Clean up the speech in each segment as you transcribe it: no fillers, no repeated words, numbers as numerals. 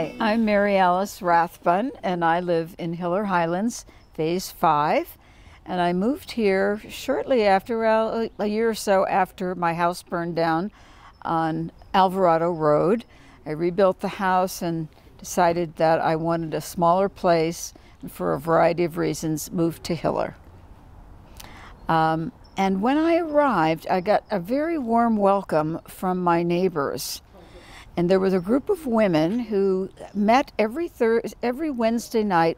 Hi, I'm Mary Alice Rathbun, and I live in Hiller Highlands, Phase 5. And I moved here shortly after, well, a year or so after my house burned down on Alvarado Road. I rebuilt the house and decided that I wanted a smaller place, and for a variety of reasons, moved to Hiller. And when I arrived, I got a very warm welcome from my neighbors. And there was a group of women who met every Wednesday night,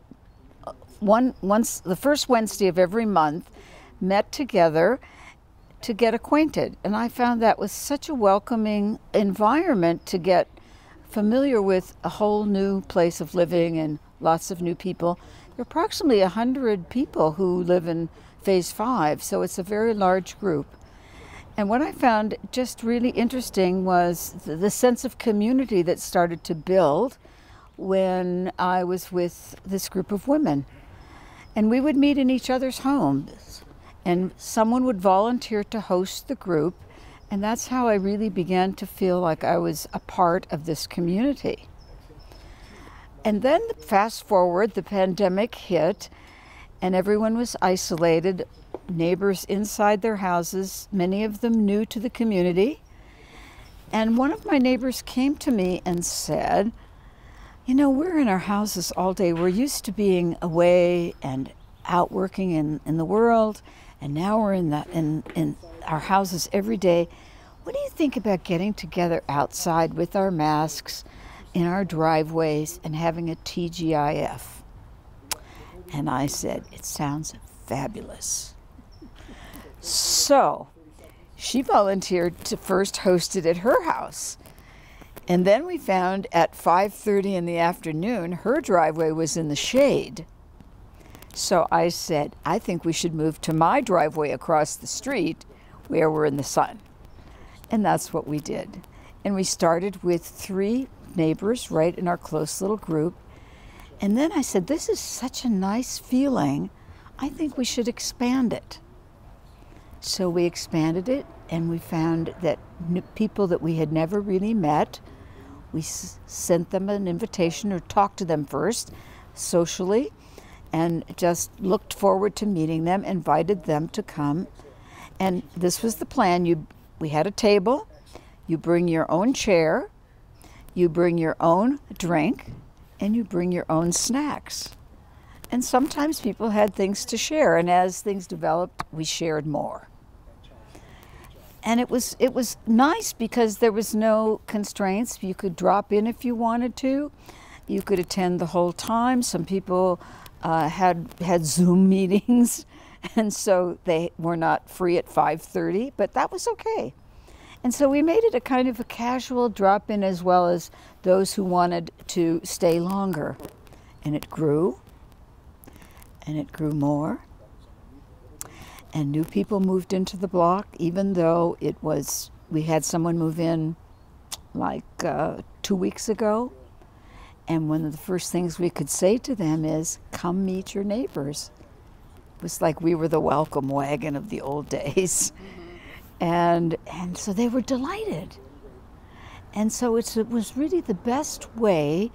the first Wednesday of every month, met together to get acquainted. And I found that was such a welcoming environment to get familiar with a whole new place of living and lots of new people. There are approximately 100 people who live in Phase 5, so it's a very large group. And what I found just really interesting was the sense of community that started to build when I was with this group of women. And we would meet in each other's homes, and someone would volunteer to host the group, and that's how I really began to feel like I was a part of this community. And then fast forward, the pandemic hit, and everyone was isolated. Neighbors inside their houses, many of them new to the community. And one of my neighbors came to me and said, you know, we're in our houses all day. We're used to being away and out working in the world, and now we're in our houses every day. What do you think about getting together outside with our masks in our driveways and having a TGIF? And I said, it sounds fabulous. So she volunteered to first host it at her house. And then we found at 5:30 in the afternoon, her driveway was in the shade. So I said, I think we should move to my driveway across the street where we're in the sun. And that's what we did. And we started with 3 neighbors right in our close little group. And then I said, this is such a nice feeling. I think we should expand it. So we expanded it, and we found that people that we had never really met, we sent them an invitation or talked to them first socially, and just looked forward to meeting them, invited them to come. And this was the plan. We had a table. You bring your own chair, you bring your own drink, and you bring your own snacks. And sometimes people had things to share, and as things developed, we shared more. And it was nice because there was no constraints. You could drop in if you wanted to. You could attend the whole time. Some people had Zoom meetings, and so they were not free at 5:30, but that was okay. And so we made it a kind of a casual drop-in, as well as those who wanted to stay longer. And it grew, and it grew more. And new people moved into the block, even though we had someone move in like 2 weeks ago. And one of the first things we could say to them is, come meet your neighbors. It was like we were the welcome wagon of the old days. And so they were delighted. And so it was really the best way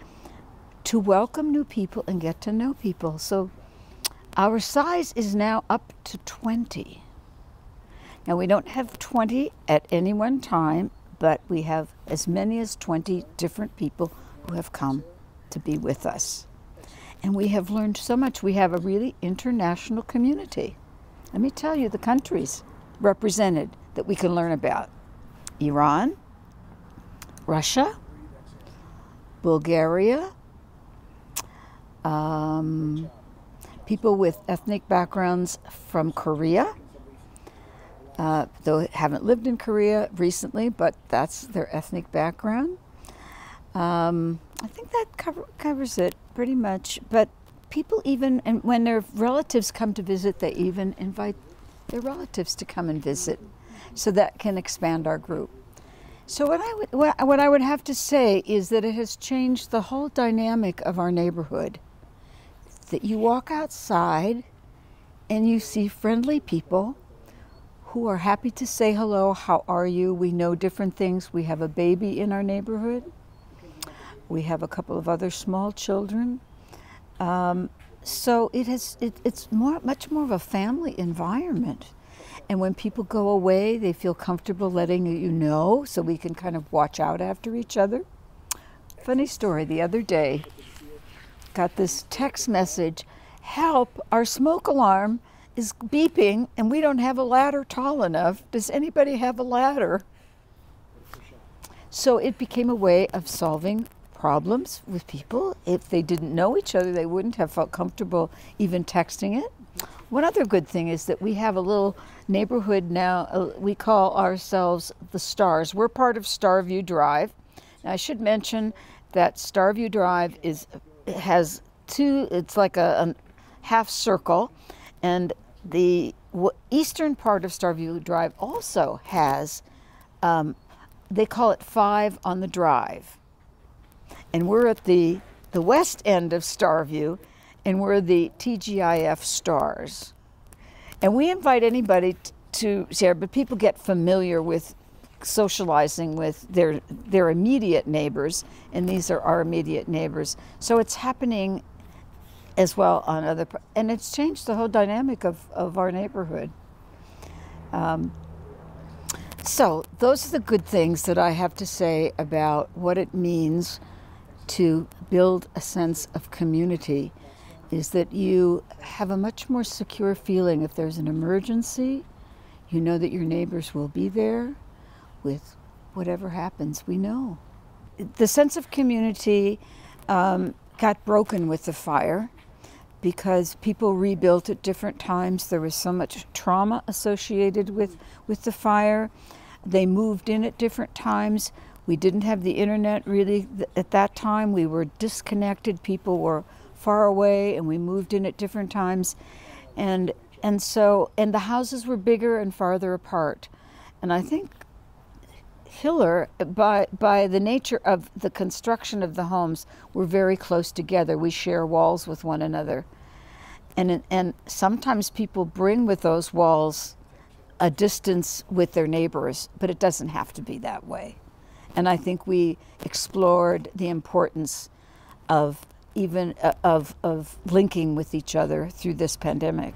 to welcome new people and get to know people. So our size is now up to 20. Now, we don't have 20 at any one time, but we have as many as 20 different people who have come to be with us. And we have learned so much. We have a really international community. Let me tell you the countries represented that we can learn about. Iran, Russia, Bulgaria, people with ethnic backgrounds from Korea, though haven't lived in Korea recently, but that's their ethnic background. I think that covers it pretty much. But people even, and when their relatives come to visit, they even invite their relatives to come and visit. So that can expand our group. So what I would have to say is that it has changed the whole dynamic of our neighborhood. That you walk outside and you see friendly people who are happy to say hello, how are you? We know different things. We have a baby in our neighborhood. We have a couple of other small children. So it's much more of a family environment. And when people go away, they feel comfortable letting you know, so we can kind of watch out after each other. Funny story, the other day, got this text message, help, our smoke alarm is beeping and we don't have a ladder tall enough. Does anybody have a ladder? So it became a way of solving problems with people. If they didn't know each other, they wouldn't have felt comfortable even texting it. One other good thing is that we have a little neighborhood now. We call ourselves the Stars. We're part of Starview Drive. Now, I should mention that Starview Drive has two, it's like a half circle, and the eastern part of Starview Drive also has, they call it 5 on the Drive. And we're at the west end of Starview, and we're the TGIF Stars. And we invite anybody to share, but people get familiar with socializing with their immediate neighbors, and these are our immediate neighbors. So it's happening as well on other, and it's changed the whole dynamic of our neighborhood. So those are the good things that I have to say about what it means to build a sense of community, is that you have a much more secure feeling. If there's an emergency, you know that your neighbors will be there. With whatever happens, we know. The sense of community got broken with the fire because people rebuilt at different times. There was so much trauma associated with the fire. They moved in at different times. We didn't have the internet really at that time. We were disconnected. People were far away, and we moved in at different times. And the houses were bigger and farther apart. And I think Hiller, by the nature of the construction of the homes, we're very close together. We share walls with one another. And sometimes people bring with those walls a distance with their neighbors, but it doesn't have to be that way. And I think we explored the importance of even of linking with each other through this pandemic.